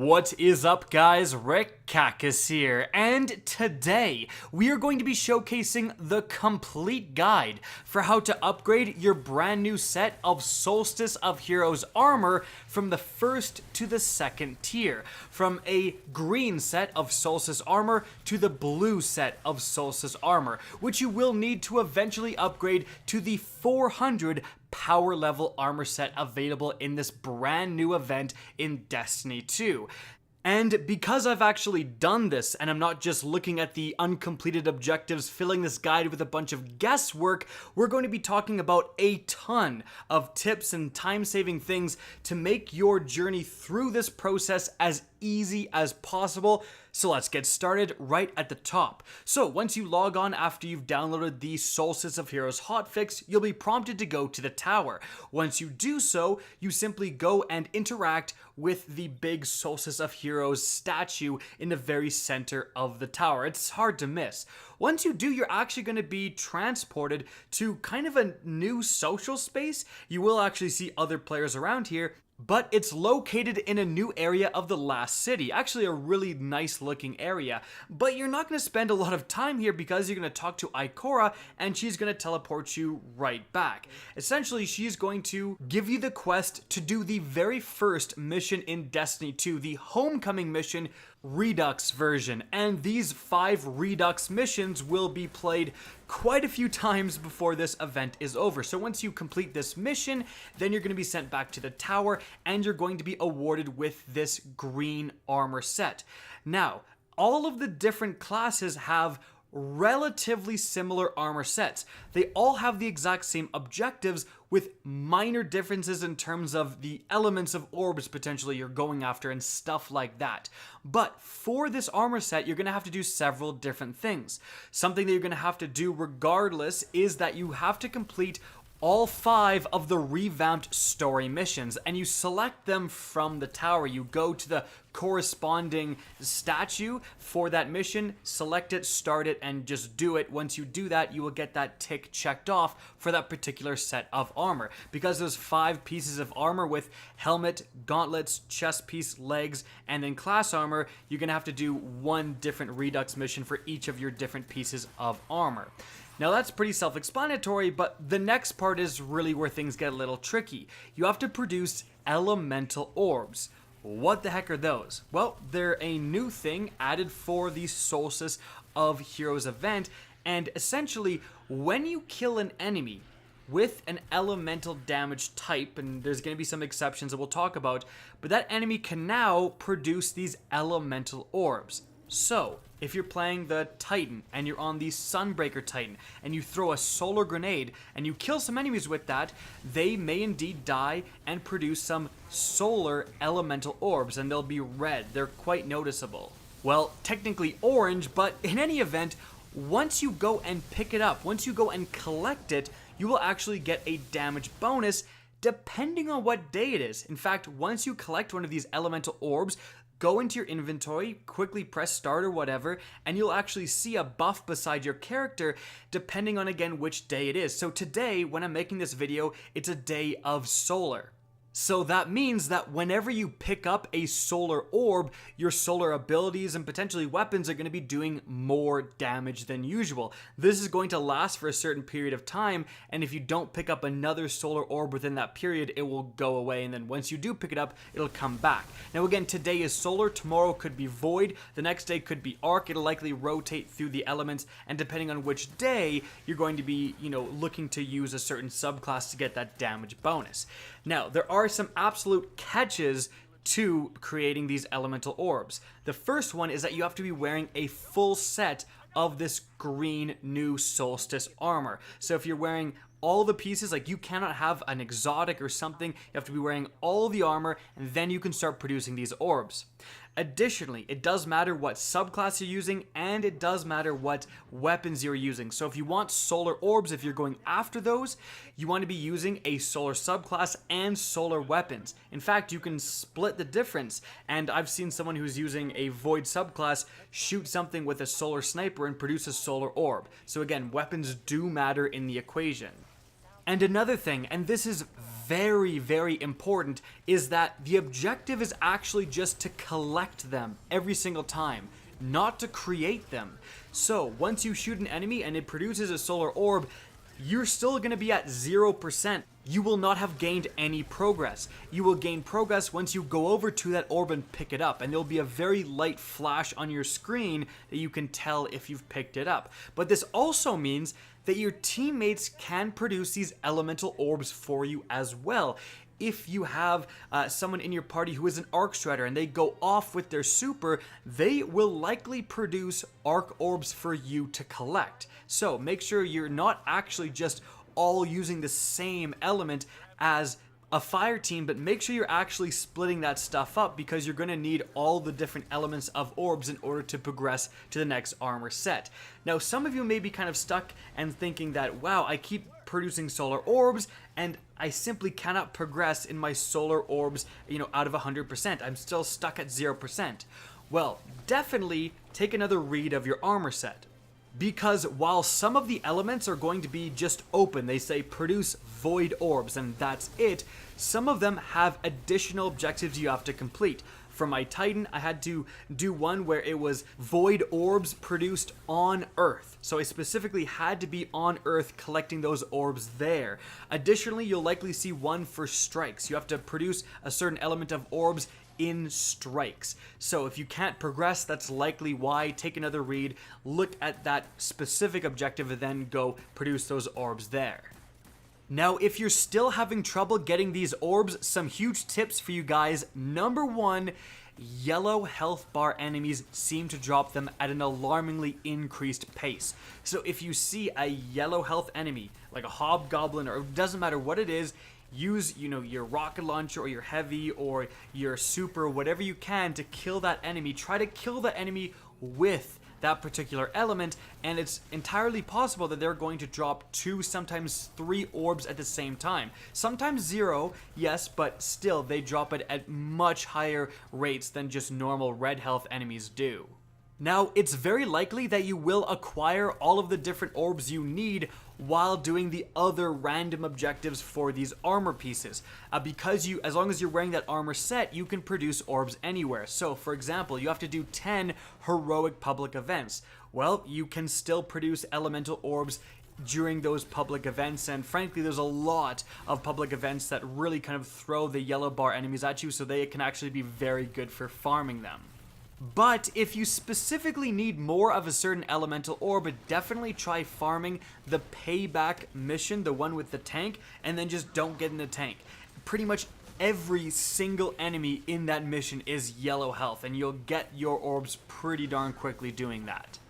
What is up, guys? Rekindled here, and today we are going to be showcasing the complete guide for how to upgrade your brand new set of Solstice of Heroes Armor from the first to the second tier, from a green set of Solstice Armor to the blue set of Solstice Armor, which you will need to eventually upgrade to the 400 power level armor set available in this brand new event in Destiny 2. And because I've actually done this, and I'm not just looking at the uncompleted objectives, filling this guide with a bunch of guesswork, we're going to be talking about a ton of tips and time-saving things to make your journey through this process as easy as possible. So let's get started right at the top. So once you log on after you've downloaded the Solstice of Heroes hotfix, you'll be prompted to go to the tower. Once you do so, you simply go and interact with the big Solstice of Heroes statue in the very center of the tower. It's hard to miss. Once you do, you're actually going to be transported to kind of a new social space. You will actually see other players around here, but it's located in a new area of the last city. Actually a really nice looking area, but you're not going to spend a lot of time here because you're going to talk to Ikora and she's going to teleport you right back. Essentially, she's going to give you the quest to do the very first mission in Destiny 2, the Homecoming mission, Redux version, and these 5 Redux missions will be played quite a few times before this event is over. So once you complete this mission, then you're going to be sent back to the tower and you're going to be awarded with this green armor set. Now, all of the different classes have relatively similar armor sets. They all have the exact same objectives with minor differences in terms of the elements of orbs potentially you're going after and stuff like that. But for this armor set, you're going to have to do several different things. Something that you're going to have to do regardless is that you have to complete all 5 of the revamped story missions, and you select them from the tower. You go to the corresponding statue for that mission, select it, start it, and just do it. Once you do that, you will get that tick checked off for that particular set of armor. Because there's 5 pieces of armor with helmet, gauntlets, chest piece, legs, and then class armor, you're going to have to do 1 different Redux mission for each of your different pieces of armor. Now that's pretty self-explanatory, but the next part is really where things get a little tricky. You have to produce Elemental Orbs. What the heck are those? Well, they're a new thing added for the Solstice of Heroes event, and essentially, when you kill an enemy with an elemental damage type, and there's going to be some exceptions that we'll talk about, but that enemy can now produce these Elemental Orbs. So, if you're playing the Titan and you're on the Sunbreaker Titan and you throw a solar grenade and you kill some enemies with that, they may indeed die and produce some solar elemental orbs, and they'll be red. They're quite noticeable. Well, technically orange, but in any event, once you go and pick it up, once you go and collect it, you will actually get a damage bonus depending on what day it is. In fact, once you collect one of these elemental orbs, go into your inventory, quickly press start or whatever, and you'll actually see a buff beside your character depending on, again, which day it is. So today, when I'm making this video, it's a day of solar. So that means that whenever you pick up a solar orb, your solar abilities and potentially weapons are going to be doing more damage than usual. This is going to last for a certain period of time, and if you don't pick up another solar orb within that period, it will go away, and then once you do pick it up, it'll come back. Now again, today is solar, tomorrow could be void, the next day could be arc. It'll likely rotate through the elements, and depending on which day, you're going to be, looking to use a certain subclass to get that damage bonus. Now, there are some absolute catches to creating these elemental orbs. The first one is that you have to be wearing a full set of this green new Solstice armor. So if you're wearing all the pieces, like, you cannot have an exotic or something, you have to be wearing all the armor, and then you can start producing these orbs. Additionally, it does matter what subclass you're using, and it does matter what weapons you're using. So if you want solar orbs, if you're going after those, you want to be using a solar subclass and solar weapons. In fact, you can split the difference, and I've seen someone who's using a void subclass shoot something with a solar sniper and produce a solar orb. So again, weapons do matter in the equation. And another thing, and this is very, very important, is that the objective is actually just to collect them every single time, not to create them. So once you shoot an enemy and it produces a solar orb, you're still going to be at 0%. You will not have gained any progress. You will gain progress once you go over to that orb and pick it up, and there'll be a very light flash on your screen that you can tell if you've picked it up. But this also means that your teammates can produce these elemental orbs for you as well. If you have someone in your party who is an Arc Strider and they go off with their super, they will likely produce Arc Orbs for you to collect. So make sure you're not actually just all using the same element as a fire team, but make sure you're actually splitting that stuff up, because you're going to need all the different elements of orbs in order to progress to the next armor set. Now, some of you may be kind of stuck and thinking that, wow, I keep producing solar orbs and I simply cannot progress in my solar orbs, out of 100%. I'm still stuck at 0%. Well, definitely take another read of your armor set. Because while some of the elements are going to be just open, they say produce void orbs and that's it, some of them have additional objectives you have to complete. For my Titan, I had to do one where it was void orbs produced on Earth. So I specifically had to be on Earth collecting those orbs there. Additionally, you'll likely see one for strikes. You have to produce a certain element of orbs in strikes. So if you can't progress, that's likely why. Take another read, look at that specific objective, and then go produce those orbs there. Now, if you're still having trouble getting these orbs, some huge tips for you guys. Number one, yellow health bar enemies seem to drop them at an alarmingly increased pace. So if you see a yellow health enemy, like a hobgoblin, or it doesn't matter what it is, use, your rocket launcher or your heavy or your super, whatever you can to kill that enemy. Try to kill the enemy with that particular element, and it's entirely possible that they're going to drop 2, sometimes 3 orbs at the same time. Sometimes 0, yes, but still they drop it at much higher rates than just normal red health enemies do. Now, it's very likely that you will acquire all of the different orbs you need while doing the other random objectives for these armor pieces. Because as long as you're wearing that armor set, you can produce orbs anywhere. So, for example, you have to do 10 heroic public events. Well, you can still produce elemental orbs during those public events, and frankly, there's a lot of public events that really kind of throw the yellow bar enemies at you, so they can actually be very good for farming them. But if you specifically need more of a certain elemental orb, definitely try farming the payback mission, the one with the tank, and then just don't get in the tank. Pretty much every single enemy in that mission is yellow health, and you'll get your orbs pretty darn quickly doing that.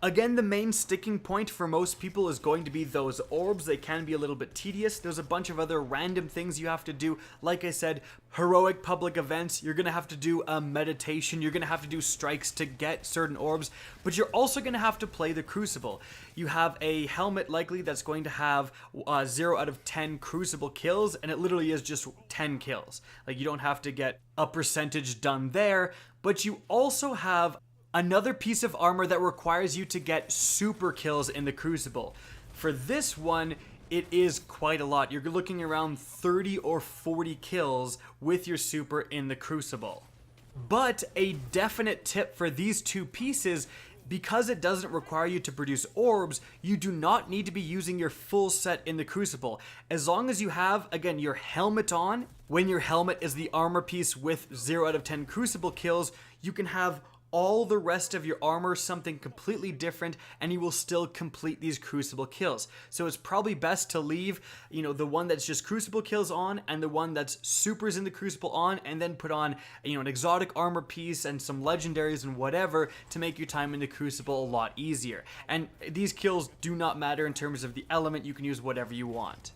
Again, the main sticking point for most people is going to be those orbs. They can be a little bit tedious. There's a bunch of other random things you have to do. Like I said, heroic public events, you're going to have to do a meditation. You're going to have to do strikes to get certain orbs. But you're also going to have to play the Crucible. You have a helmet likely that's going to have 0 out of 10 Crucible kills, and it literally is just 10 kills. Like, you don't have to get a percentage done there, but you also have another piece of armor that requires you to get super kills in the Crucible. For this one, it is quite a lot. You're looking around 30 or 40 kills with your super in the Crucible. But a definite tip for these two pieces, because it doesn't require you to produce orbs, you do not need to be using your full set in the Crucible. As long as you have, again, your helmet on, when your helmet is the armor piece with 0 out of 10 Crucible kills, you can have all the rest of your armor something completely different, and you will still complete these Crucible kills. So it's probably best to leave, the one that's just Crucible kills on, and the one that's supers in the Crucible on, and then put on, an exotic armor piece and some legendaries and whatever to make your time in the Crucible a lot easier. And these kills do not matter in terms of the element. You can use whatever you want.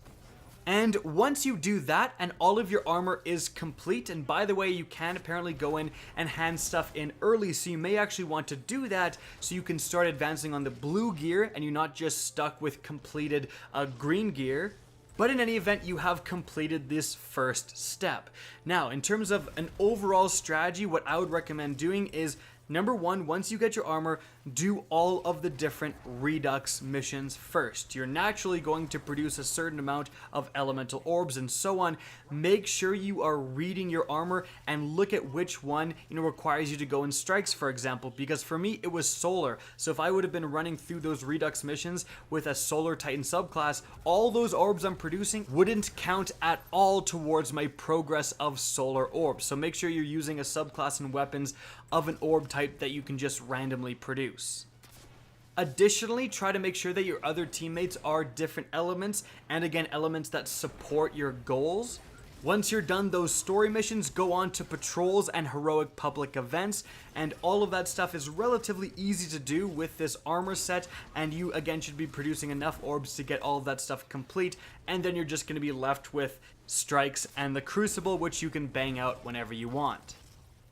And once you do that and all of your armor is complete, and by the way, you can apparently go in and hand stuff in early, so you may actually want to do that so you can start advancing on the blue gear and you're not just stuck with completed green gear. But in any event, you have completed this first step. Now, in terms of an overall strategy, what I would recommend doing is, number one, once you get your armor, do all of the different redux missions first. You're naturally going to produce a certain amount of elemental orbs and so on. Make sure you are reading your armor and look at which one, requires you to go in strikes, for example, because for me it was solar. So if I would have been running through those redux missions with a solar titan subclass, all those orbs I'm producing wouldn't count at all towards my progress of solar orbs. So make sure you're using a subclass and weapons of an orb type that you can just randomly produce. Additionally, try to make sure that your other teammates are different elements, and again, elements that support your goals. Once you're done those story missions, go on to patrols and heroic public events, and all of that stuff is relatively easy to do with this armor set, and you again should be producing enough orbs to get all of that stuff complete, and then you're just going to be left with strikes and the crucible, which you can bang out whenever you want.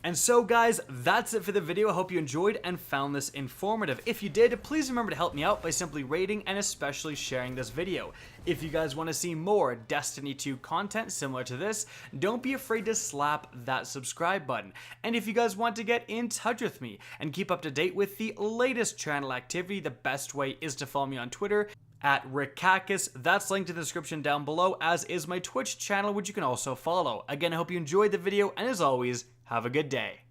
And so guys, that's it for the video. I hope you enjoyed and found this informative. If you did, please remember to help me out by simply rating and especially sharing this video. If you guys want to see more Destiny 2 content similar to this, don't be afraid to slap that subscribe button. And if you guys want to get in touch with me and keep up to date with the latest channel activity, the best way is to follow me on Twitter at Rekindled. That's linked in the description down below, as is my Twitch channel, which you can also follow. Again, I hope you enjoyed the video, and as always, have a good day.